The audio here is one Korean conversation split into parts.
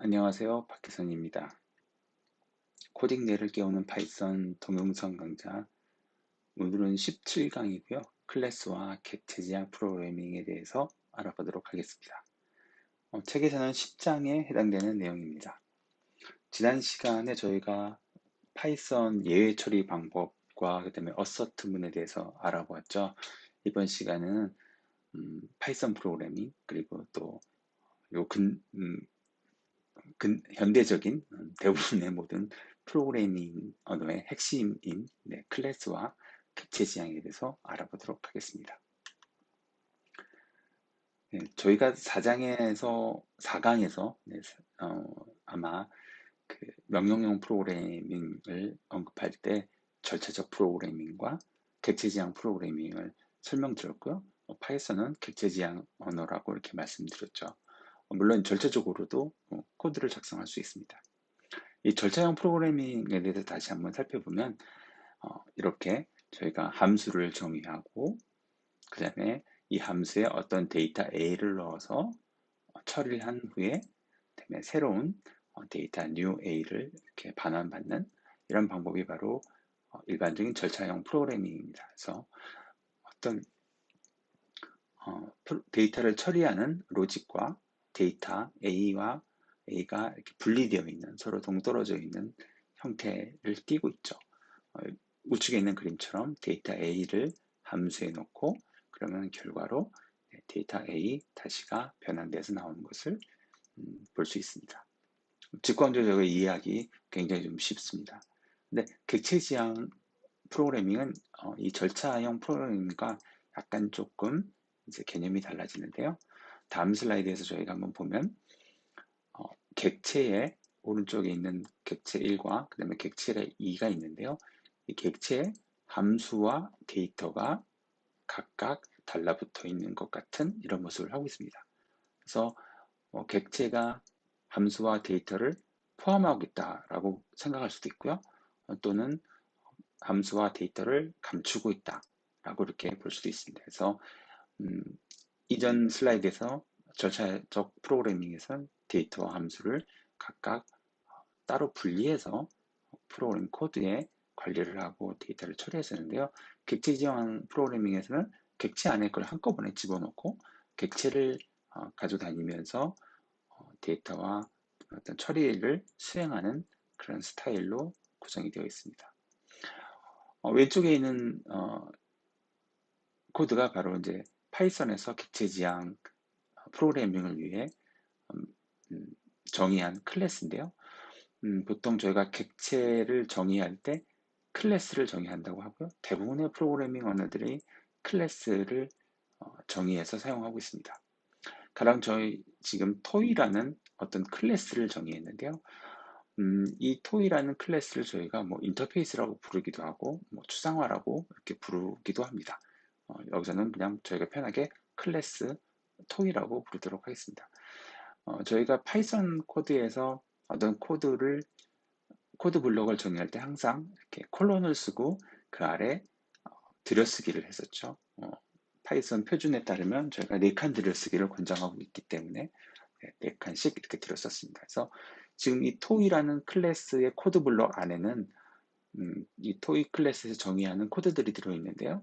안녕하세요. 박혜선입니다. 코딩 뇌를 깨우는 파이썬 동영상 강좌. 오늘은 17강이고요. 클래스와 객체 지향 프로그래밍에 대해서 알아보도록 하겠습니다. 책에서는 10장에 해당되는 내용입니다. 지난 시간에 저희가 파이썬 예외 처리 방법과 그다음에 어서트문에 대해서 알아보았죠. 이번 시간은 파이썬 프로그래밍 그리고 또 요 현대적인 대부분의 모든 프로그래밍 언어의 핵심인 클래스와 객체 지향에 대해서 알아보도록 하겠습니다. 저희가 4강에서 아마 그 명령형 프로그래밍을 언급할 때 절차적 프로그래밍과 객체 지향 프로그래밍을 설명드렸고요. 파이썬은 객체 지향 언어라고 이렇게 말씀드렸죠. 물론 절차적으로도 코드를 작성할 수 있습니다. 이 절차형 프로그래밍에 대해서 다시 한번 살펴보면 이렇게 저희가 함수를 정의하고 그 다음에 이 함수에 어떤 데이터 A를 넣어서 처리를 한 후에 그다음에 새로운 데이터 new A를 이렇게 반환받는 이런 방법이 바로 일반적인 절차형 프로그래밍입니다. 그래서 어떤 데이터를 처리하는 로직과 데이터 A와 A가 이렇게 분리되어 있는 서로 동떨어져 있는 형태를 띠고 있죠. 우측에 있는 그림처럼 데이터 A를 함수에 넣고 그러면 결과로 데이터 A 다시가 변환돼서 나오는 것을 볼 수 있습니다. 직관적으로 이해하기 굉장히 좀 쉽습니다. 근데 객체 지향 프로그래밍은 이 절차형 프로그래밍과 약간 조금 이제 개념이 달라지는데요. 다음 슬라이드에서 저희가 한번 보면 객체의 오른쪽에 있는 객체 1과 그 다음에 객체 2가 있는데요. 이 객체의 함수와 데이터가 각각 달라붙어 있는 것 같은 이런 모습을 하고 있습니다. 그래서 객체가 함수와 데이터를 포함하고 있다라고 생각할 수도 있고요. 또는 함수와 데이터를 감추고 있다라고 이렇게 볼 수도 있습니다. 그래서 음, 이전 슬라이드에서 절차적 프로그래밍에서는 데이터와 함수를 각각 따로 분리해서 프로그램 코드에 관리를 하고 데이터를 처리했었는데요. 객체 지향 프로그래밍에서는 객체 안에 걸 한꺼번에 집어넣고 객체를 가져다니면서 데이터와 어떤 처리를 수행하는 그런 스타일로 구성이 되어 있습니다. 왼쪽에 있는 코드가 바로 이제 파이썬에서 객체 지향 프로그래밍을 위해 음, 음, 정의한 클래스인데요. 보통 저희가 객체를 정의할 때 클래스를 정의한다고 하고요. 대부분의 프로그래밍 언어들이 클래스를 정의해서 사용하고 있습니다. 가령 저희 지금 토이라는 어떤 클래스를 정의했는데요. 이 토이라는 클래스를 저희가 뭐 인터페이스라고 부르기도 하고 뭐 추상화라고 이렇게 부르기도 합니다. 여기서는 그냥 저희가 편하게 클래스 토이라고 부르도록 하겠습니다. 저희가 파이썬 코드에서 어떤 코드 블록을 정의할 때 항상 이렇게 콜론을 쓰고 그 아래 들여쓰기를 했었죠. 파이썬 표준에 따르면 저희가 4칸 들여쓰기를 권장하고 있기 때문에 4칸씩 이렇게 들였었습니다. 그래서 지금 이 토이라는 클래스의 코드 블록 안에는 이 토이 클래스에서 정의하는 코드들이 들어있는데요.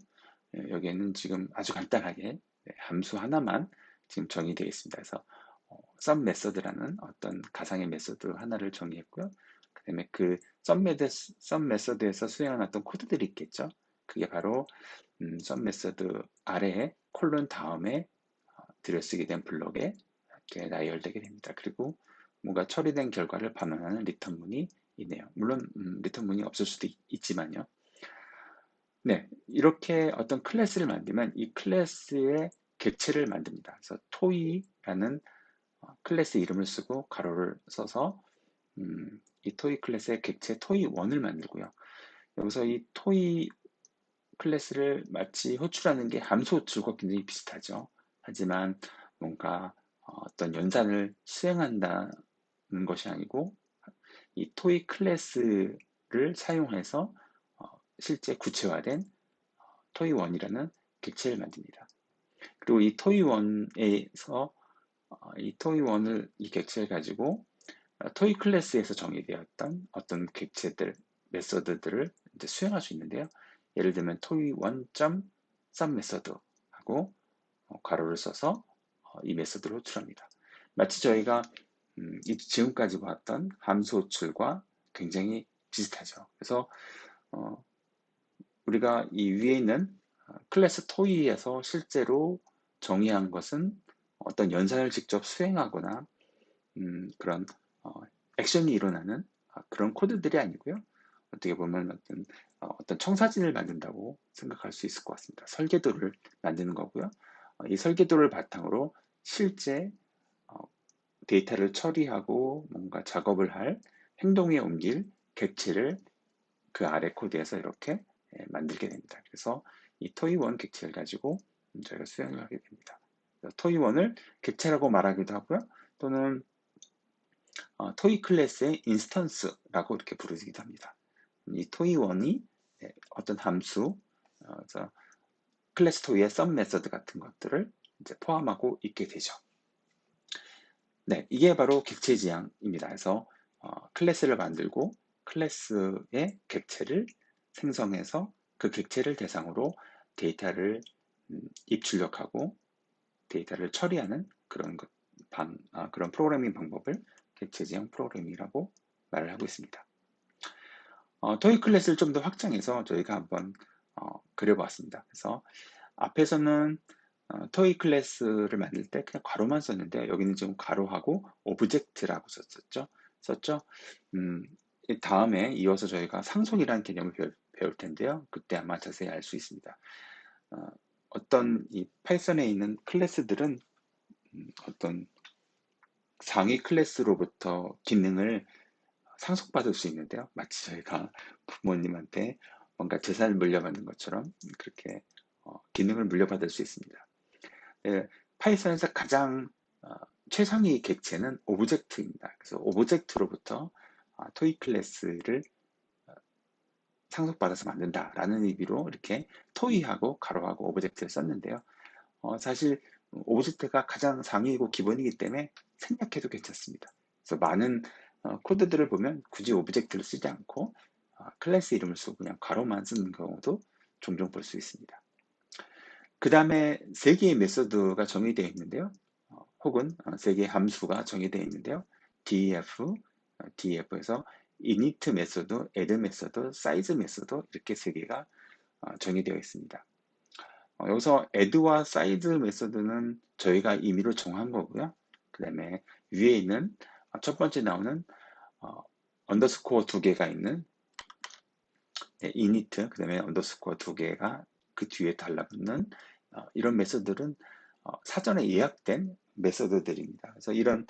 여기에는 지금 아주 간단하게 함수 하나만 지금 정의되어 있습니다. 그래서 sum method라는 어떤 가상의 메소드 하나를 정의했고요. 그다음에 그 sum method에서 수행하는 어떤 코드들이 있겠죠. 그게 바로 sum method 아래에 콜론 다음에 들여쓰게 된 블록에 이렇게 나열되게 됩니다. 그리고 뭔가 처리된 결과를 반환하는 리턴 문이 있네요. 물론 리턴 문이 없을 수도 있지만요. 네, 이렇게 어떤 클래스를 만들면 이 클래스의 객체를 만듭니다. 그래서 토이라는 클래스 이름을 쓰고 가로를 써서 이 토이 클래스의 객체 토이1을 만들고요. 여기서 이 토이 클래스를 마치 호출하는 게 함수 호출과 굉장히 비슷하죠. 하지만 뭔가 어떤 연산을 수행한다는 것이 아니고 이 토이 클래스를 사용해서 실제 구체화된 토이1이라는 객체를 만듭니다. 그리고 이 토이1에서 이 토이1을 이 객체를 가지고 토이 클래스에서 정의되었던 어떤 객체들, 메서드들을 이제 수행할 수 있는데요. 예를 들면 토이 1.sub 메서드하고 괄호를 써서 이 메서드를 호출합니다. 마치 저희가 지금까지 봤던 함수 호출과 굉장히 비슷하죠. 그래서 어, 우리가 이 위에 있는 클래스 토이에서 실제로 정의한 것은 어떤 연산을 직접 수행하거나 그런 액션이 일어나는 그런 코드들이 아니고요. 어떻게 보면 어떤 청사진을 만든다고 생각할 수 있을 것 같습니다. 설계도를 만드는 거고요. 이 설계도를 바탕으로 실제 어, 데이터를 처리하고 뭔가 작업을 할 행동에 옮길 객체를 그 아래 코드에서 이렇게 만들게 됩니다. 그래서 이 토이1 객체를 가지고 저희가 수행을 하게 됩니다. 토이1을 객체라고 말하기도 하고요. 또는 토이 클래스의 인스턴스라고 이렇게 부르기도 합니다. 이 토이1이 어떤 함수, 그래서 클래스 토이의 썸 메서드 같은 것들을 이제 포함하고 있게 되죠. 네, 이게 바로 객체 지향입니다. 그래서 클래스를 만들고 클래스의 객체를 생성해서 그 객체를 대상으로 데이터를 입출력하고 데이터를 처리하는 그런 프로그래밍 방법을 객체 지향 프로그래밍이라고 말을 하고 있습니다. 토익 클래스를 좀 더 확장해서 저희가 한번 그려보았습니다. 그래서 앞에서는 토익 클래스를 만들 때 그냥 괄호만 썼는데 여기는 지금 괄호하고 오브젝트라고 썼죠. 다음에 이어서 저희가 상속이라는 개념을 배울 텐데요. 그때 아마 자세히 알 수 있습니다. 어떤 이 파이썬에 있는 클래스들은 어떤 상위 클래스로부터 기능을 상속받을 수 있는데요. 마치 저희가 부모님한테 뭔가 재산을 물려받는 것처럼 그렇게 기능을 물려받을 수 있습니다. 네, 파이썬에서 가장 최상위 객체는 오브젝트입니다. 그래서 오브젝트로부터 토익 클래스를 상속받아서 만든다라는 의미로 이렇게 토이하고 가로하고 오브젝트를 썼는데요. 사실 오브젝트가 가장 상위이고 기본이기 때문에 생략해도 괜찮습니다. 그래서 많은 코드들을 보면 굳이 오브젝트를 쓰지 않고 클래스 이름을 쓰고 그냥 괄호만 쓰는 경우도 종종 볼 수 있습니다. 그 다음에 세 개의 메소드가 정의되어 있는데요. 혹은 세 개의 함수가 정의되어 있는데요. DEF에서 init 메소드, add 메소드, size 메소드 이렇게 세 개가 정의되어 있습니다. 여기서 add와 size 메소드는 저희가 임의로 정한 거고요. 그 다음에 위에 있는 첫 번째 나오는 언더스코어 두 개가 있는 init, 그 다음에 언더스코어 두 개가 그 뒤에 달라붙는 이런 메소드들은 사전에 예약된 메소드들입니다. 그래서 이런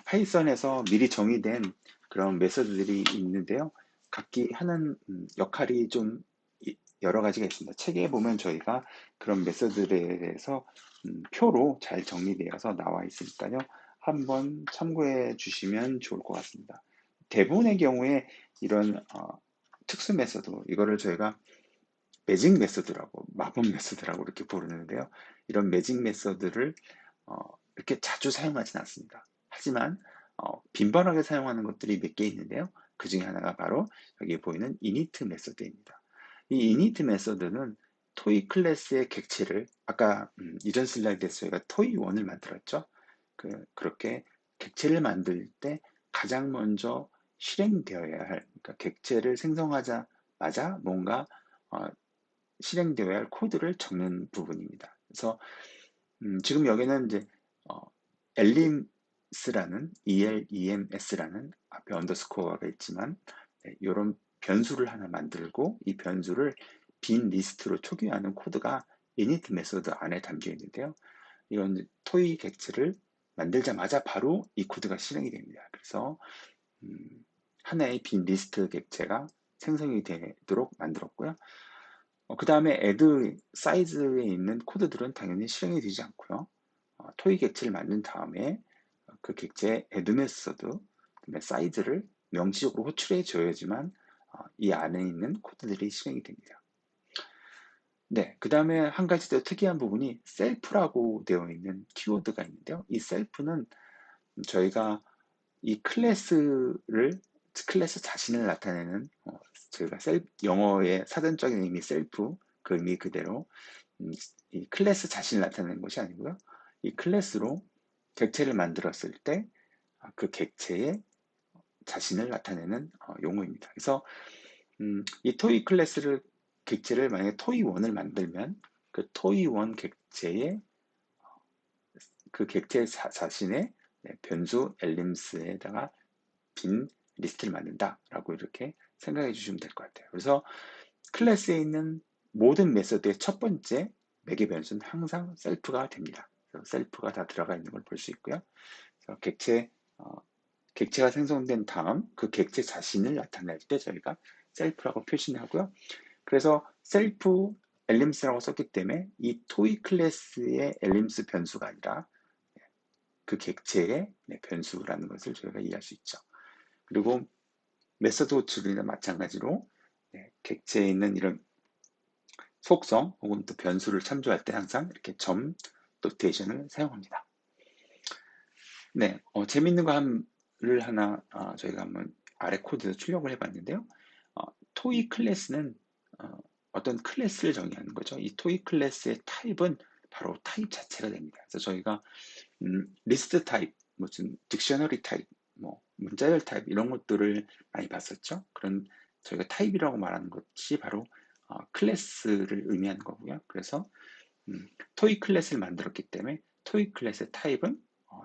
파이썬에서 미리 정의된 그런 메소드들이 있는데요. 각기 하는 역할이 좀 여러 가지가 있습니다. 책에 보면 저희가 그런 메소드들에 대해서 표로 잘 정리되어서 나와 있으니까요. 한번 참고해 주시면 좋을 것 같습니다. 대부분의 경우에 이런 특수 메소드, 이거를 저희가 매직 메소드라고, 마법 메소드라고 이렇게 부르는데요. 이런 매직 메소드를 이렇게 자주 사용하진 않습니다. 하지만 빈번하게 사용하는 것들이 몇 개 있는데요. 그 중에 하나가 바로 여기 보이는 init 메소드입니다. 이 init 메소드는 토이 클래스의 객체를 아까 이전 슬라이드에서 저희가 토이1을 만들었죠. 그렇게 객체를 만들 때 가장 먼저 실행되어야 할, 그러니까 객체를 생성하자마자 뭔가 실행되어야 할 코드를 적는 부분입니다. 그래서 지금 여기는 이제 elems라는 ELEMS라는 앞에 언더스코어가 있지만 이런 변수를 하나 만들고 이 변수를 빈 리스트로 초기화하는 코드가 init 메소드 안에 담겨 있는데요. 이건 토이 객체를 만들자마자 바로 이 코드가 실행이 됩니다. 그래서 하나의 빈 리스트 객체가 생성이 되도록 만들었고요. 그 다음에 add 사이즈에 있는 코드들은 당연히 실행이 되지 않고요. 토이 객체를 만든 다음에 그 객체의 add 메소드, 그다음에 사이즈를 명시적으로 호출해 줘야지만 이 안에 있는 코드들이 실행이 됩니다. 네, 그 다음에 한 가지 더 특이한 부분이 셀프라고 되어 있는 키워드가 있는데요. 이 셀프는 저희가 이 클래스 자신을 나타내는 저희가 영어의 사전적인 의미 셀프 그 의미 그대로 이 클래스 자신을 나타내는 것이 아니고요. 이 클래스로 객체를 만들었을 때 그 객체의 자신을 나타내는 용어입니다. 그래서 이 토이 클래스를 객체를 만약에 토이1을 만들면 그 토이1 객체의 그 객체 자신의 변수 엘림스에다가 빈 리스트를 만든다라고 이렇게 생각해 주시면 될 것 같아요. 그래서 클래스에 있는 모든 메소드의 첫 번째 매개 변수는 항상 셀프가 됩니다. 셀프가 다 들어가 있는 걸 볼 수 있고요. 그래서 객체가 생성된 다음 그 객체 자신을 나타낼 때 저희가 셀프라고 표시하고요. 그래서 셀프 엘림스라고 썼기 때문에 이 토이 클래스의 엘림스 변수가 아니라 그 객체의 변수라는 것을 저희가 이해할 수 있죠. 그리고 메서드 호출이나 마찬가지로 객체에 있는 이런 속성 혹은 또 변수를 참조할 때 항상 이렇게 점 노테이션을 사용합니다. 네, 재밌는 거를 하나 저희가 한번 아래 코드에서 출력을 해봤는데요. 토이 클래스는 어떤 클래스를 정의하는 거죠. 이 토이 클래스의 타입은 바로 타입 자체가 됩니다. 그래서 저희가 리스트 타입, 무슨 딕셔너리 타입, 뭐 문자열 타입 이런 것들을 많이 봤었죠. 그런 저희가 타입이라고 말하는 것이 바로 클래스를 의미하는 거고요. 그래서 토이 클래스를 만들었기 때문에 토이 클래스의 타입은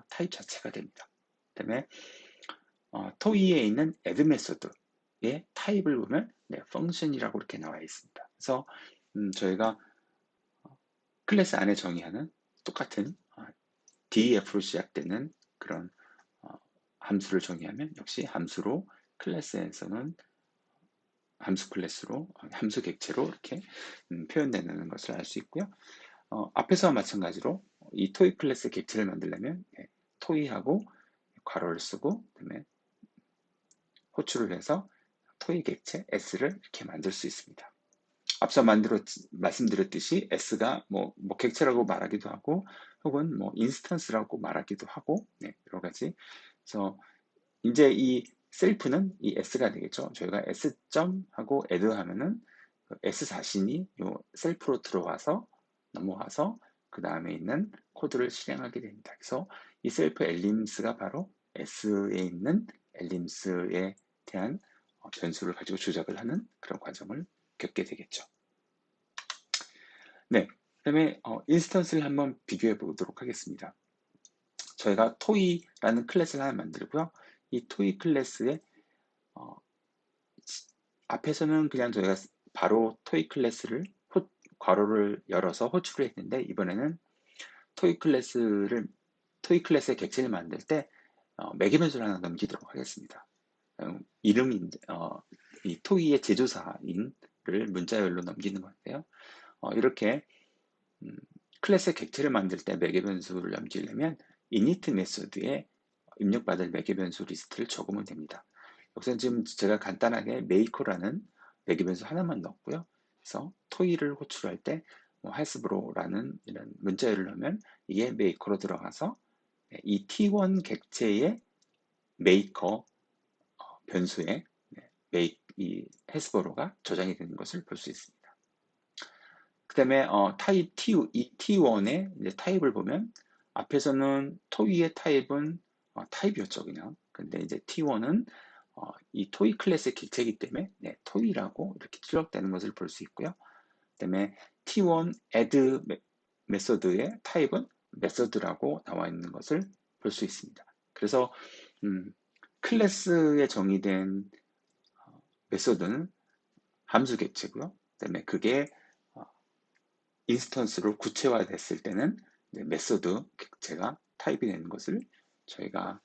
타입 자체가 됩니다. 그다음에 토이에 있는 add 메소드의 타입을 보면 펑션이라고 이렇게 나와 있습니다. 그래서 저희가 클래스 안에 정의하는 똑같은 DEF로 시작되는 그런 함수를 정의하면 역시 함수로 클래스에서는 함수 클래스로 함수 객체로 이렇게 표현되는 것을 알 수 있고요. 앞에서와 마찬가지로 이 토이 클래스 객체를 만들려면 토이하고 괄호를 쓰고 그다음에 호출을 해서 토이 객체 S를 이렇게 만들 수 있습니다. 앞서 말씀드렸듯이 S가 뭐 객체라고 말하기도 하고 혹은 뭐 인스턴스라고 말하기도 하고 여러 가지. 그래서 이제 이 셀프는 이 S가 되겠죠. 저희가 S 점 하고 add 하면은 S 자신이 요 셀프로 들어와서 넘어와서 그 다음에 있는 코드를 실행하게 됩니다. 그래서 이 셀프 엘림스가 바로 S에 있는 엘림스에 대한 변수를 가지고 조작을 하는 그런 과정을 겪게 되겠죠. 네, 그다음에 인스턴스를 한번 비교해 보도록 하겠습니다. 저희가 토이라는 클래스를 하나 만들고요. 이 토이 클래스의 앞에서는 그냥 저희가 바로 토이 클래스를 괄호를 열어서 호출을 했는데 이번에는 토이 클래스의 객체를 만들 때 매개 변수를 하나 넘기도록 하겠습니다. 이름인 이 토이의 제조사인을 문자열로 넘기는 건데요. 이렇게 클래스의 객체를 만들 때 매개 변수를 넘기려면 init 메소드에 입력받을 매개 변수 리스트를 적으면 됩니다. 여기서 지금 제가 간단하게 make라는 매개 변수 하나만 넣었고요. 그래서 토이를 호출할 때 hasbro라는 이런 문자열을 넣으면 이게 make로 들어가서 이 t1 객체의 maker 변수에 이 hasbro가 저장이 되는 것을 볼 수 있습니다. 그 다음에 타입 이 T1의 이제 타입을 보면 앞에서는 토이의 타입은 타입이었죠 그냥. 근데 이제 T1은 이 토이 클래스의 객체이기 때문에 토이라고 이렇게 출력되는 것을 볼 수 있고요. 그 다음에 T1 add 메소드의 타입은 메소드라고 나와 있는 것을 볼 수 있습니다. 그래서 클래스에 정의된 메소드는 함수 객체고요. 그 다음에 그게 인스턴스로 구체화됐을 때는 메소드 객체가 타입이 되는 것을 저희가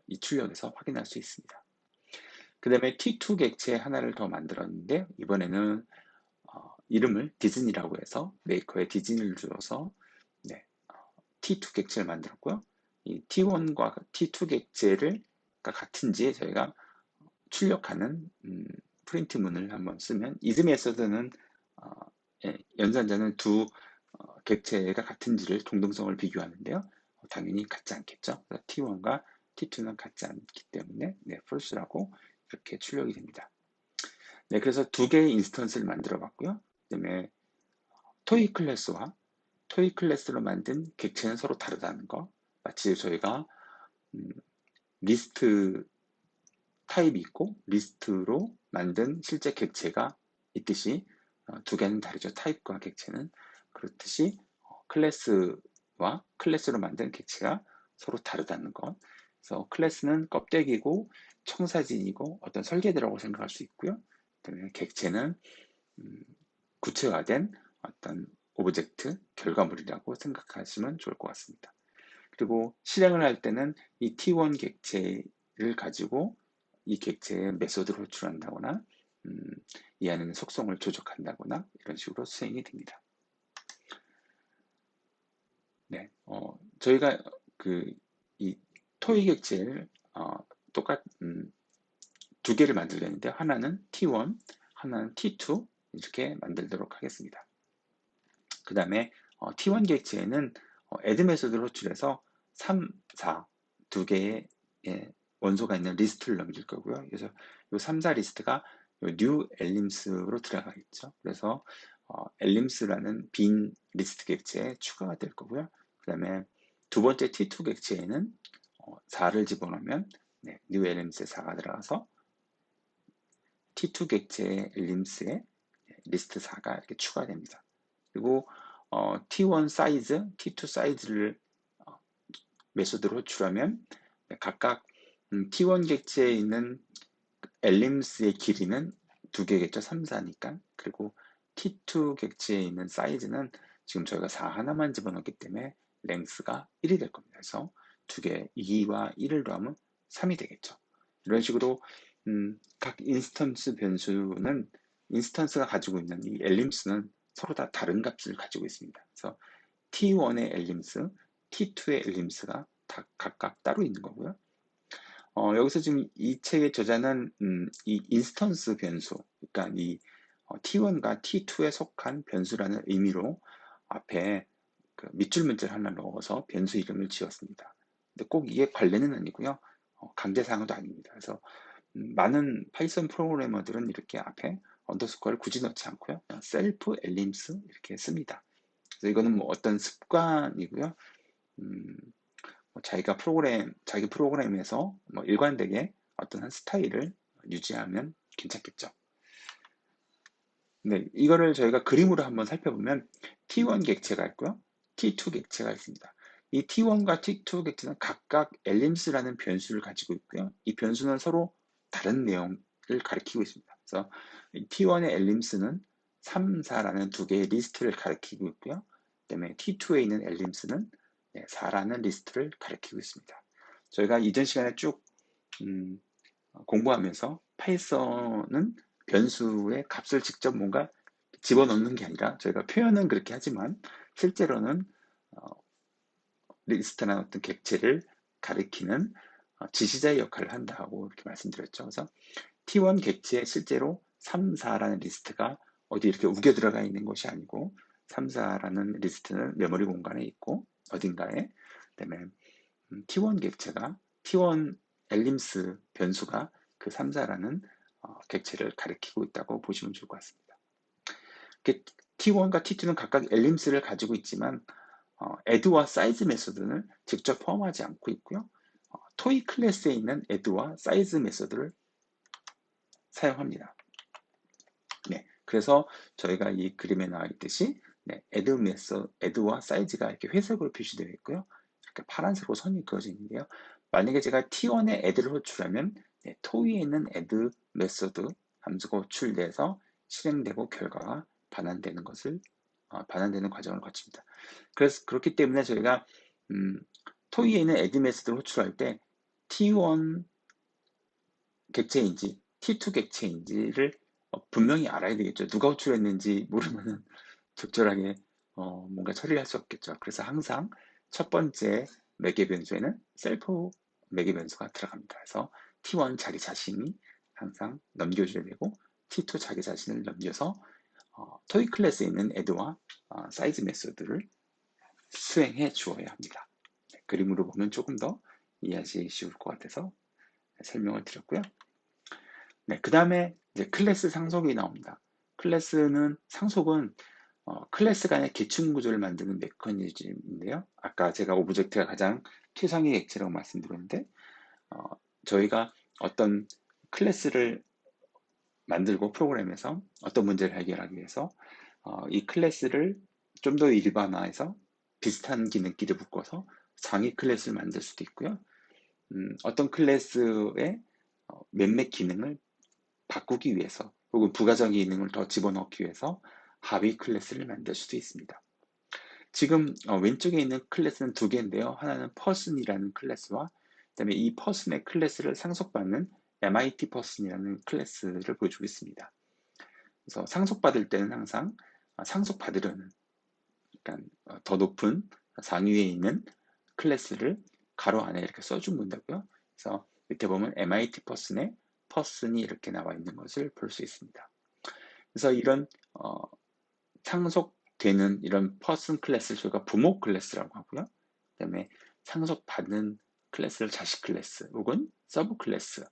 이 출력에서 확인할 수 있습니다. 그 다음에 T2 객체 하나를 더 만들었는데 이번에는 이름을 디즈니라고 해서 메이커에 디즈니를 주어서 T2 객체를 만들었고요. 이 T1과 T2 객체를 같은지 저희가 출력하는 프린트 문을 한번 쓰면 is 메소드는 연산자는 두 객체가 같은지를 동등성을 비교하는데요. 당연히 같지 않겠죠. T1과 T2는 같지 않기 때문에 네, false라고 이렇게 출력이 됩니다. 네, 그래서 두 개의 인스턴스를 만들어 봤고요. 그다음에 토익 클래스와 토익 클래스로 만든 객체는 서로 다르다는 거. 마치 저희가 음, 리스트 타입이 있고 리스트로 만든 실제 객체가 있듯이 두 개는 다르죠. 타입과 객체는. 그렇듯이 클래스와 클래스로 만든 객체가 서로 다르다는 것. 그래서 클래스는 껍데기고 청사진이고 어떤 설계도라고 생각할 수 있고요. 그다음에 객체는 음, 구체화된 어떤 오브젝트, 결과물이라고 생각하시면 좋을 것 같습니다. 그리고 실행을 할 때는 이 T1 객체를 가지고 이 객체의 메소드를 호출한다거나 음, 이 안에는 속성을 조작한다거나 이런 식으로 수행이 됩니다. 네, 저희가 이 토이 객체를 똑같 두 개를 만들려는데 하나는 T1, 하나는 T2 이렇게 만들도록 하겠습니다. 그 다음에 T1 객체에는 add 메소드를 호출해서 3, 4 두 개의 원소가 있는 리스트를 넘길 거고요. 그래서 이 3, 4 리스트가 new elems로 들어가 있죠. 그래서 elems라는 빈 리스트 객체에 추가가 될 거고요. 그 다음에 두 번째 T2 객체에는 4를 집어넣으면 네, new elems에 4가 들어가서 T2 객체의 elems에 리스트 4가 이렇게 추가됩니다. 그리고 T1 사이즈, T2 사이즈를 메소드로 호출하면 각각 T1 객체에 있는 엘림스의 길이는 두 개겠죠. 3, 4니까. 그리고 T2 객체에 있는 사이즈는 지금 저희가 4 하나만 집어넣기 때문에 랭스가 1이 될 겁니다. 그래서 두 개, 2와 1을 더하면 3이 되겠죠. 이런 식으로 각 인스턴스 변수는 인스턴스가 가지고 있는 이 엘림스는 서로 다 다른 값을 가지고 있습니다. 그래서 T1의 엘림스, T2의 엘림스가 다 각각 따로 있는 거고요. 여기서 지금 이 책의 저자는 이 인스턴스 변수, 그러니까 이 T1과 T2에 속한 변수라는 의미로 앞에 그 밑줄 문자를 하나 넣어서 변수 이름을 지었습니다. 근데 꼭 이게 관례는 아니고요. 강제사항도 아닙니다. 그래서 많은 파이썬 프로그래머들은 이렇게 앞에 언더스코어를 굳이 넣지 않고요. 그냥 셀프 엘림스 이렇게 씁니다. 그래서 이거는 뭐 어떤 습관이고요. 음, 자기 프로그램에서 뭐 일관되게 어떤 한 스타일을 유지하면 괜찮겠죠. 네, 이거를 저희가 그림으로 한번 살펴보면 T1 객체가 있고요. T2 객체가 있습니다. 이 T1과 T2 객체는 각각 엘림스라는 변수를 가지고 있고요. 이 변수는 서로 다른 내용을 가리키고 있습니다. 그래서 T1의 엘림스는 3, 4라는 두 개의 리스트를 가리키고 있고요. 그다음에 T2에 있는 엘림스는 4라는 리스트를 가리키고 있습니다. 저희가 이전 시간에 쭉 공부하면서 파이썬은 변수의 값을 직접 뭔가 집어넣는 게 아니라 저희가 표현은 그렇게 하지만 실제로는 어, 리스트나 어떤 객체를 가리키는 지시자의 역할을 한다고 이렇게 말씀드렸죠. 그래서 T1 객체에 실제로 3, 4라는 리스트가 어디 이렇게 우겨 들어가 있는 것이 아니고 3, 4라는 리스트는 메모리 공간에 있고 어딘가에 그다음에 T1 객체가 T1 엘림스 변수가 그 3, 4라는 객체를 가리키고 있다고 보시면 좋을 것 같습니다. T1과 T2는 각각 엘림스를 가지고 있지만 add와 size 메소드는 직접 포함하지 않고 있고요. 토이 클래스에 있는 add와 size 메소드를 사용합니다. 네, 그래서 저희가 이 그림에 나와 있듯이 네, add와 size가 이렇게 회색으로 표시되어 있고요. 이렇게 파란색으로 선이 그어져 있는데요. 만약에 제가 T1에 add를 호출하면 네, 토이에 있는 add 메소드 함수가 호출돼서 실행되고 결과가 반환되는 과정을 거칩니다. 그래서 그렇기 때문에 저희가 토이에 있는 add 메소드를 호출할 때 T1 객체인지 T2 객체인지를 분명히 알아야 되겠죠. 누가 호출했는지 모르면 적절하게 뭔가 처리할 수 없겠죠. 그래서 항상 첫 번째 매개 변수에는 셀프 매개 변수가 들어갑니다. 그래서 T1 자기 자신이 항상 넘겨줘야 되고 T2 자기 자신을 넘겨서 토이 클래스에 있는 add와 사이즈 메소드를 수행해 주어야 합니다. 네, 그림으로 보면 조금 더 이해하시기 쉬울 것 같아서 설명을 드렸고요. 네, 그 다음에 이제 클래스 상속이 나옵니다. 상속은 클래스 간의 계층 구조를 만드는 메커니즘인데요. 아까 제가 오브젝트가 가장 최상위 객체라고 말씀드렸는데, 어, 저희가 어떤 클래스를 만들고 프로그램에서 어떤 문제를 해결하기 위해서 이 클래스를 좀 더 일반화해서 비슷한 기능끼리 묶어서 상위 클래스를 만들 수도 있고요. 어떤 클래스의 몇몇 기능을 바꾸기 위해서 혹은 부가적인 기능을 더 집어넣기 위해서 하위 클래스를 만들 수도 있습니다. 지금 왼쪽에 있는 클래스는 두 개인데요. 하나는 person이라는 클래스와 그다음에 이 person의 클래스를 상속받는 MIT person이라는 클래스를 보여주고 있습니다. 그래서 상속받을 때는 항상 상속받으려는 그러니까 더 높은 상위에 있는 클래스를 가로 안에 이렇게 써준다고요. 그래서 밑에 보면 MIT person의 person이 이렇게 나와 있는 것을 볼 수 있습니다. 그래서 이런 상속되는 이런 person 클래스를 저희가 부모 클래스라고 하고요. 그다음에 상속받는 클래스를 자식 클래스 혹은 서브 클래스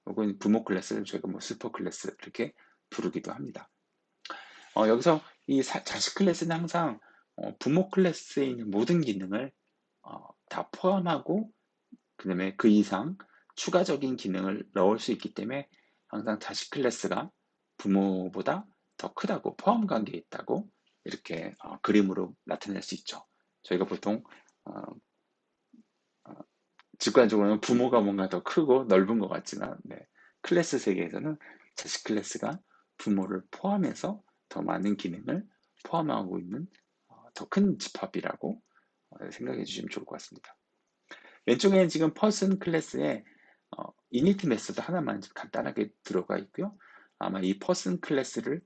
혹은 부모 클래스를 저희가 뭐 슈퍼 클래스 이렇게 부르기도 합니다. 여기서 이 자식 클래스는 항상 부모 클래스에 있는 모든 기능을 다 포함하고 그다음에 그 이상 추가적인 기능을 넣을 수 있기 때문에 항상 자식 클래스가 부모보다 더 크다고 포함 관계에 있다고 이렇게 그림으로 나타낼 수 있죠. 저희가 보통 어, 어, 직관적으로는 부모가 뭔가 더 크고 넓은 것 같지만 네, 클래스 세계에서는 자식 클래스가 부모를 포함해서 더 많은 기능을 포함하고 있는 더 큰 집합이라고 생각해 주시면 좋을 것 같습니다. 왼쪽에는 지금 person 클래스에 init 메소드 하나만 간단하게 들어가 있고요. 아마 이 person 클래스를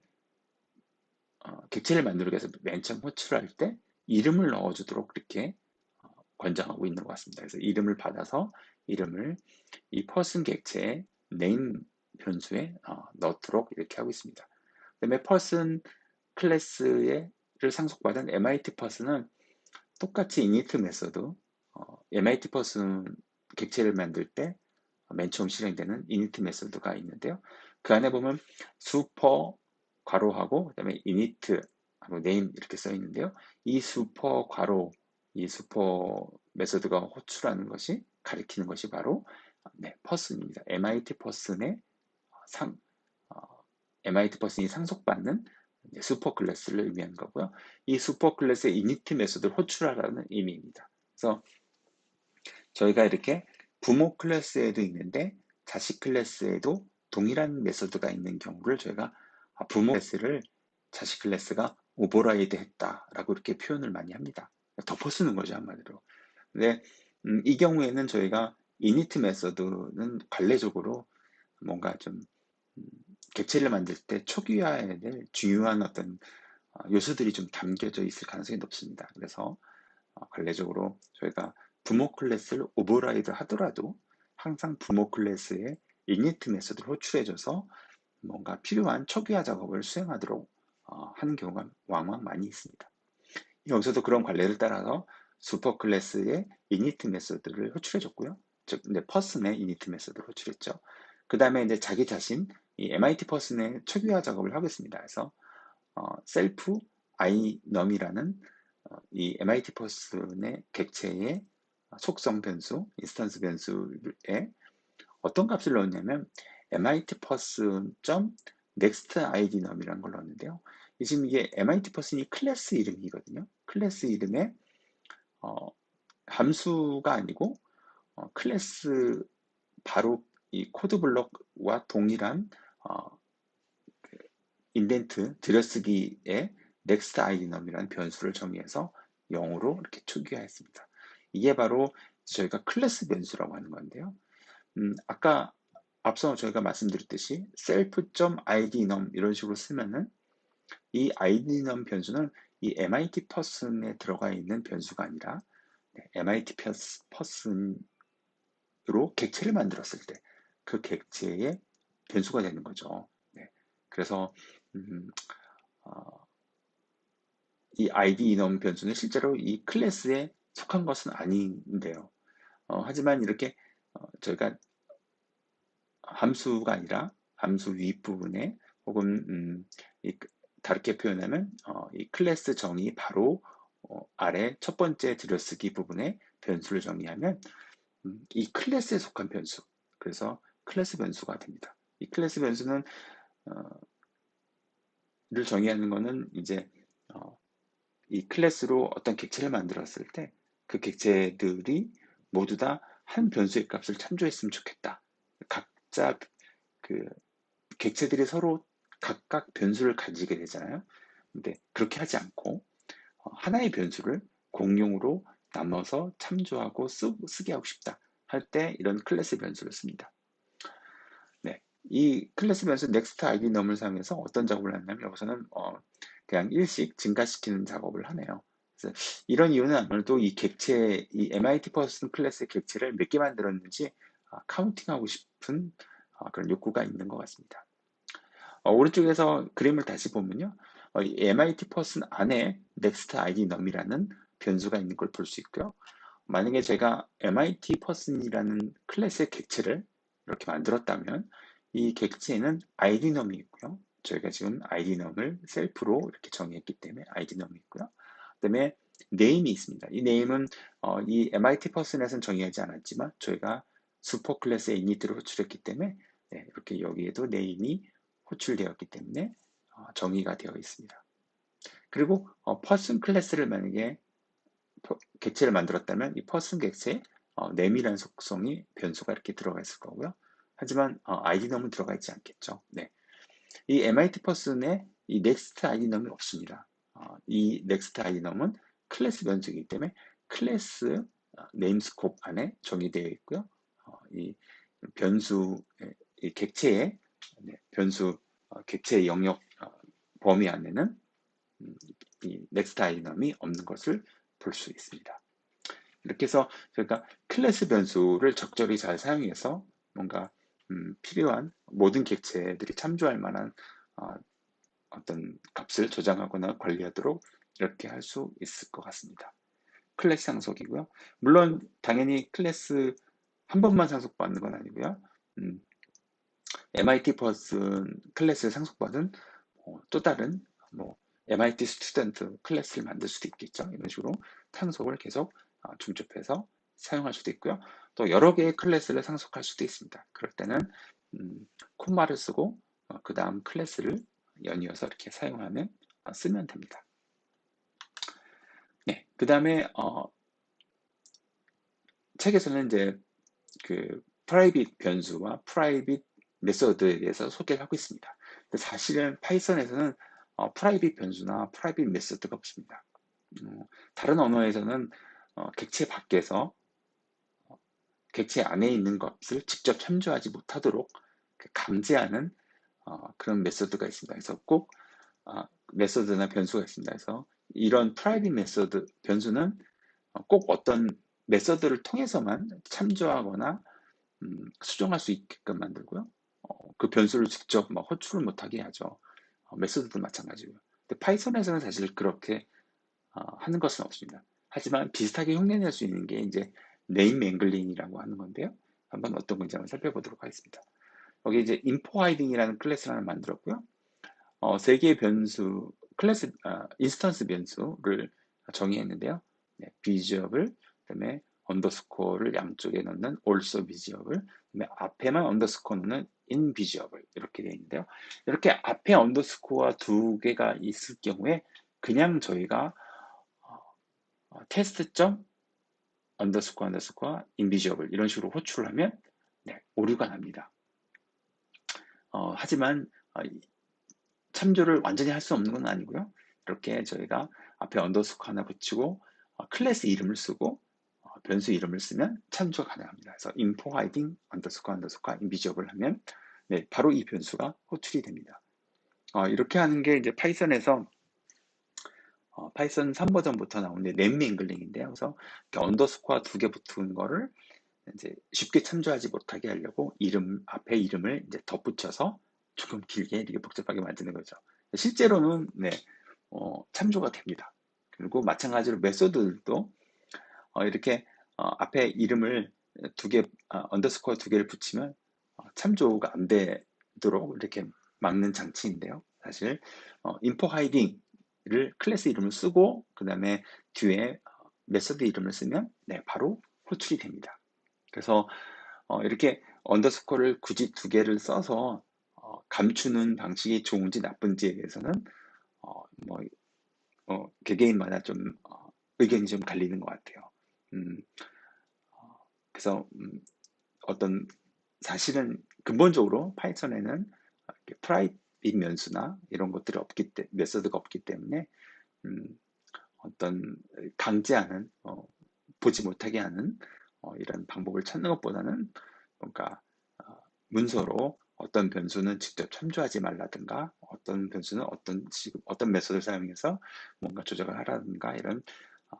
객체를 만들기 위해서 맨 처음 호출할 때 이름을 넣어주도록 그렇게 권장하고 있는 것 같습니다. 그래서 이름을 받아서 이름을 이 person 객체의 name 변수에 넣도록 이렇게 하고 있습니다. 그다음에 person 클래스를 상속받은 MIT person은 똑같이 init 메소드 MIT person 객체를 만들 때 맨 처음 실행되는 init 메소드가 있는데요. 그 안에 보면 슈퍼 괄호하고 그다음에 init 하고 name 이렇게 써 있는데요. 이 슈퍼 괄호 이 슈퍼 메소드가 호출하는 것이 가리키는 것이 바로 네, person입니다. MIT person의 상 어, MIT person이 상속받는 슈퍼 클래스를 의미하는 거고요. 이 슈퍼 클래스의 init 메소드를 호출하라는 의미입니다. 그래서 저희가 이렇게 부모 클래스에도 있는데 자식 클래스에도 동일한 메소드가 있는 경우를 저희가 부모 클래스를 자식 클래스가 오버라이드 했다라고 이렇게 표현을 많이 합니다. 덮어 쓰는 거죠, 한마디로. 근데 이 경우에는 저희가 init 메소드는 관례적으로 뭔가 좀 음, 객체를 만들 때 초기화해야 될 중요한 어떤 요소들이 좀 담겨져 있을 가능성이 높습니다. 그래서 관례적으로 저희가 부모 클래스를 오버라이드 하더라도 항상 부모 클래스의 init 메소드를 호출해줘서 뭔가 필요한 초기화 작업을 수행하도록 하는 경우가 왕왕 많이 있습니다. 여기서도 그런 관례를 따라서 슈퍼 클래스의 init 메소드를 호출해줬고요. 즉, person의 init 메소드를 호출했죠. 그 다음에 이제 자기 자신, 이 MIT person의 초기화 작업을 하겠습니다. 그래서 self inom이라는 이 MIT person의 객체의 속성 변수, 인스턴스 변수에 어떤 값을 넣었냐면 MIT person.next id num이라는 걸 넣었는데요. 지금 이게 MIT person이 클래스 이름이거든요. 클래스 이름에 함수가 아니고 클래스 바로 이 코드 블록과 동일한 인덴트 들여쓰기에 next id num이라는 변수를 정의해서 0으로 이렇게 초기화했습니다. 이게 바로 저희가 클래스 변수라고 하는 건데요. 아까 앞서 저희가 말씀드렸듯이 self.idnum 이런 식으로 쓰면은 이 idnum 변수는 이 MIT person에 들어가 있는 변수가 아니라 MIT person으로 객체를 만들었을 때 그 객체의 변수가 되는 거죠. 네. 그래서 이 id 인원 변수는 실제로 이 클래스에 속한 것은 아닌데요. 하지만 이렇게 저희가 함수가 아니라 함수 윗부분에 혹은 다르게 표현하면 이 클래스 정의 바로 아래 첫 번째 들여쓰기 부분에 변수를 정의하면 이 클래스에 속한 변수, 그래서 클래스 변수가 됩니다. 이 클래스 변수는 를 정의하는 거는 이제 이 클래스로 어떤 객체를 만들었을 때 그 객체들이 모두 다 한 변수의 값을 참조했으면 좋겠다. 각자 그 객체들이 서로 각각 변수를 가지게 되잖아요. 근데 그렇게 하지 않고 하나의 변수를 공용으로 나눠서 참조하고 쓰게 하고 싶다 할 때 이런 클래스 변수를 씁니다. 네, 이 클래스 변수 next id num을 사용해서 어떤 작업을 하냐면 여기서는 그냥 일씩 증가시키는 작업을 하네요. 그래서 이런 이유는 아무래도 이 객체, 이 MIT 퍼슨 클래스의 객체를 몇 개 만들었는지 카운팅하고 싶은 그런 욕구가 있는 것 같습니다. 오른쪽에서 그림을 다시 보면요. 이 MIT 퍼슨 안에 next id num이라는 변수가 있는 걸 볼 수 있고요. 만약에 제가 MIT 퍼슨이라는 클래스의 객체를 이렇게 만들었다면 이 객체에는 id num이 있고요. 저희가 지금 id num을 셀프로 이렇게 정의했기 때문에 id num이 있고요. 그다음에 name이 있습니다. 이 name은 이 MIT 퍼슨에서는 정의하지 않았지만 저희가 슈퍼 클래스의 init로 호출했기 때문에 네, 이렇게 여기에도 name이 호출되었기 때문에 정의가 되어 있습니다. 그리고 퍼슨 클래스를 만약에 객체를 만들었다면 이 퍼슨 객체에 name이라는 속성이 변수가 이렇게 들어가 있을 거고요. 하지만 id num은 들어가 있지 않겠죠. 네. 이 MIT 퍼슨에 이 next id num이 없습니다. 이 next id num은 클래스 변수이기 때문에 클래스 네임 스코프 안에 정의되어 있고요. 이 변수 이 객체의 변수 객체의 영역 범위 안에는 이 next id num이 없는 것을 볼 수 있습니다. 이렇게 해서 저희가 클래스 변수를 적절히 잘 사용해서 뭔가 필요한 모든 객체들이 참조할 만한 어떤 값을 저장하거나 관리하도록 이렇게 할 수 있을 것 같습니다. 클래스 상속이고요. 물론 당연히 클래스 한 번만 상속받는 건 아니고요. MIT 퍼슨 클래스를 상속받은 또 다른 뭐 MIT 스튜던트 클래스를 만들 수도 있겠죠. 이런 식으로 상속을 계속 중첩해서 사용할 수도 있고요. 또 여러 개의 클래스를 상속할 수도 있습니다. 그럴 때는 콤마를 쓰고 그 다음 클래스를 연이어서 이렇게 사용하면 쓰면 됩니다. 네, 그 다음에 책에서는 이제 그 프라이빗 변수와 프라이빗 메서드에 대해서 소개를 하고 있습니다. 근데 사실은 파이썬에서는 프라이빗 변수나 프라이빗 메서드가 없습니다. 다른 언어에서는 객체 밖에서 객체 안에 있는 것을 직접 참조하지 못하도록 강제하는 그런 메서드가 있습니다. 그래서 꼭 메서드나 변수가 있습니다. 그래서 이런 프라이빗 메서드 변수는 꼭 어떤 메서드를 통해서만 참조하거나 수정할 수 있게끔 만들고요. 그 변수를 직접 막 호출을 못하게 하죠. 메소드도 마찬가지고요. 근데 파이썬에서는 사실 그렇게 하는 것은 없습니다. 하지만 비슷하게 흉내낼 수 있는 게 이제 네임 앵글링이라고 하는 건데요. 한번 어떤 건지 한번 살펴보도록 하겠습니다. 여기 이제 인포 하이딩이라는 클래스를 하나 만들었고요. 세 개의 변수 클래스 인스턴스 변수를 정의했는데요. 네, 비지업을 그다음에 언더스코어를 양쪽에 넣는 also 비지업을 그다음에 앞에만 언더스코어 넣는 in 비지업을 이렇게 되어 있는데요. 이렇게 앞에 언더스코어 두 개가 있을 경우에 그냥 저희가 테스트점 언더스코어 언더스코어 in 비지업을 이런 식으로 호출을 하면 네, 오류가 납니다. 하지만 참조를 완전히 할 수 없는 건 아니고요. 이렇게 저희가 앞에 언더스코어 하나 붙이고 클래스 이름을 쓰고 변수 이름을 쓰면 참조가 가능합니다. 그래서 info hiding 언더스코어 언더스코어 인비저블 하면 네, 바로 이 변수가 호출이 됩니다. 이렇게 하는 게 이제 파이썬에서 파이썬 3버전부터 나오는 네임 앵글링인데요. 그래서 언더스코어 두 개 붙은 거를 이제 쉽게 참조하지 못하게 하려고 앞에 이름을 이제 덧붙여서 조금 길게 이렇게 복잡하게 만드는 거죠. 실제로는 네, 참조가 됩니다. 그리고 마찬가지로 메소드들도 이렇게 앞에 이름을 두 개, 언더스코어 두 개를 붙이면 참조가 안 되도록 이렇게 막는 장치인데요. 사실 인포 하이딩을 클래스 이름을 쓰고 그 다음에 뒤에 메서드 이름을 쓰면 네, 바로 호출이 됩니다. 그래서 이렇게 언더스코어를 굳이 두 개를 써서 감추는 방식이 좋은지 나쁜지에 대해서는 뭐 개개인마다 좀 의견이 좀 갈리는 것 같아요. 음, 그래서 어떤 사실은 근본적으로 파이썬에는 프라이빗 변수나 이런 것들이 없기 때문에 메서드가 없기 때문에 음, 어떤 강제하는 보지 못하게 하는 이런 방법을 찾는 것보다는 뭔가 문서로 어떤 변수는 직접 참조하지 말라든가 어떤 변수는 어떤 메소드를 사용해서 뭔가 조작을 하라든가 이런 어,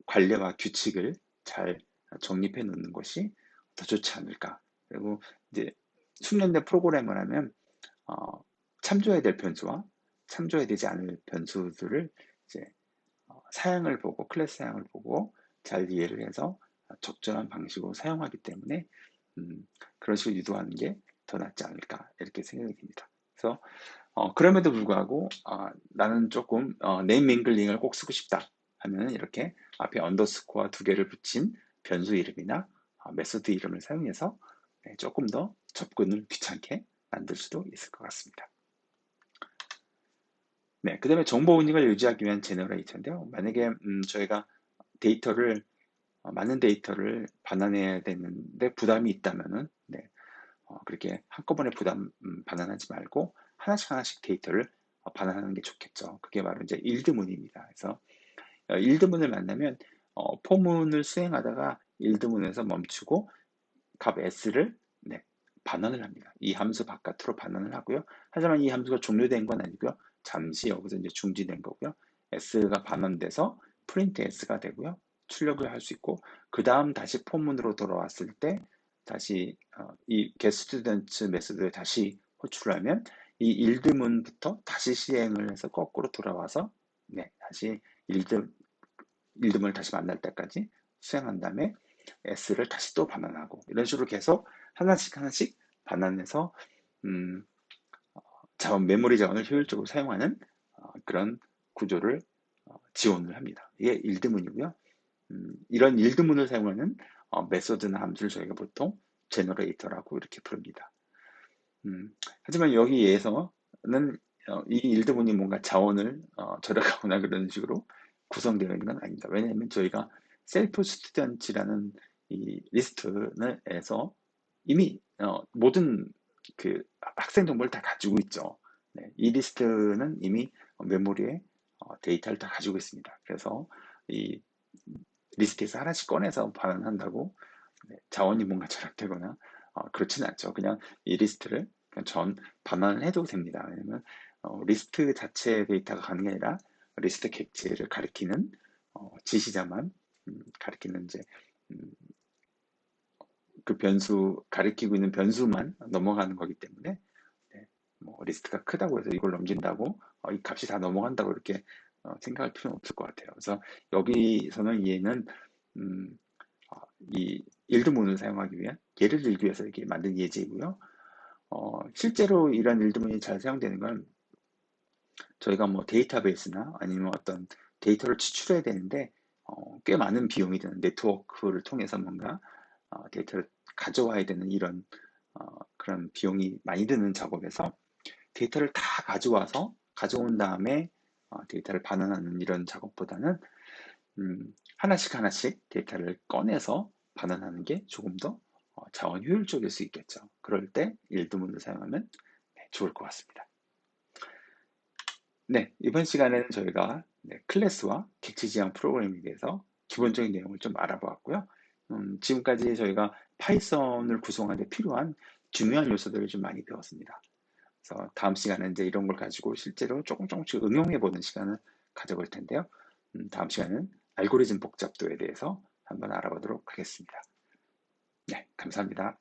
관례와 규칙을 잘 정립해 놓는 것이 더 좋지 않을까. 그리고 이제 숙련된 프로그래머를 하면 어, 참조해야 될 변수와 참조해야 되지 않을 변수들을 이제 사양을 보고 클래스 사양을 보고 잘 이해를 해서 적절한 방식으로 사용하기 때문에 음, 그런 식으로 유도하는 게 더 낫지 않을까 이렇게 생각이 듭니다. 그래서 그럼에도 불구하고 나는 조금 네임 밍글링을 꼭 쓰고 싶다 하면 이렇게 앞에 언더스코어 두 개를 붙인 변수 이름이나 메소드 이름을 사용해서 네, 조금 더 접근을 귀찮게 만들 수도 있을 것 같습니다. 네, 그 다음에 정보 운영을 유지하기 위한 제너레이터인데요. 만약에 저희가 데이터를 많은 데이터를 반환해야 되는데 부담이 있다면은 네, 그렇게 한꺼번에 반환하지 말고 하나씩 하나씩 데이터를 반환하는 게 좋겠죠. 그게 바로 이제 일드문입니다. 그래서 일드문을 만나면 포문을 수행하다가 일드문에서 멈추고 값 s를 네, 반환을 합니다. 이 함수 바깥으로 반환을 하고요. 하지만 이 함수가 종료된 건 아니고요. 잠시 여기서 이제 중지된 거고요. s가 반환돼서 프린트 s가 되고요. 출력을 할 수 있고 그 다음 다시 포문으로 돌아왔을 때 다시 이 getStudent 메소드를 다시 호출을 하면 이 일드문부터 다시 시행을 해서 거꾸로 돌아와서 네, 다시 일드문을 다시 만날 때까지 수행한 다음에 S를 다시 또 반환하고 이런 식으로 계속 하나씩 하나씩 반환해서 음, 메모리 자원을 효율적으로 사용하는 그런 구조를 지원을 합니다. 이게 일드문이고요. 이런 일드문을 사용하는 메소드나 함수를 저희가 보통 제너레이터라고 이렇게 부릅니다. 하지만 여기에서는 이 일드문이 뭔가 자원을 절약하거나 그런 식으로 구성되어 있는 건 아닙니다. 왜냐하면 저희가 셀프 스튜던트라는 이 리스트에서 이미 모든 그 학생 정보를 다 가지고 있죠. 네, 이 리스트는 이미 메모리에 데이터를 다 가지고 있습니다. 그래서 이 리스트에서 하나씩 꺼내서 반환한다고 네, 자원이 뭔가 절약되거나 그렇지는 않죠. 그냥 이 리스트를 그냥 반환을 해도 됩니다. 왜냐면 리스트 자체 데이터가 가는 게 아니라 리스트 객체를 가리키는 지시자만 가리키는 이제 음, 그 변수 가리키고 있는 변수만 넘어가는 거기 때문에 네, 뭐 리스트가 크다고 해서 이걸 넘긴다고 이 값이 다 넘어간다고 이렇게 생각할 필요는 없을 것 같아요. 그래서 여기서는 얘는 음, 이 일드문을 사용하기 위한 예를 들기 위해서 이렇게 만든 예제이고요. 실제로 이런 일드문이 잘 사용되는 건 저희가 뭐 데이터베이스나 아니면 어떤 데이터를 추출해야 되는데 꽤 많은 비용이 드는 네트워크를 통해서 뭔가 데이터를 가져와야 되는 이런 그런 비용이 많이 드는 작업에서 데이터를 다 가져온 다음에 데이터를 반환하는 이런 작업보다는 하나씩 하나씩 데이터를 꺼내서 반환하는 게 조금 더 자원 효율적일 수 있겠죠. 그럴 때 일드문을 사용하면 네, 좋을 것 같습니다. 네, 이번 시간에는 저희가 네, 클래스와 객체 지향 프로그래밍에 대해서 기본적인 내용을 좀 알아보았고요. 지금까지 저희가 파이썬을 구성하는 데 필요한 중요한 요소들을 좀 많이 배웠습니다. 그래서 다음 시간에 이제 이런 걸 가지고 실제로 조금씩 응용해 보는 시간을 가져볼 텐데요. 다음 시간은 알고리즘 복잡도에 대해서 한번 알아보도록 하겠습니다. 네, 감사합니다.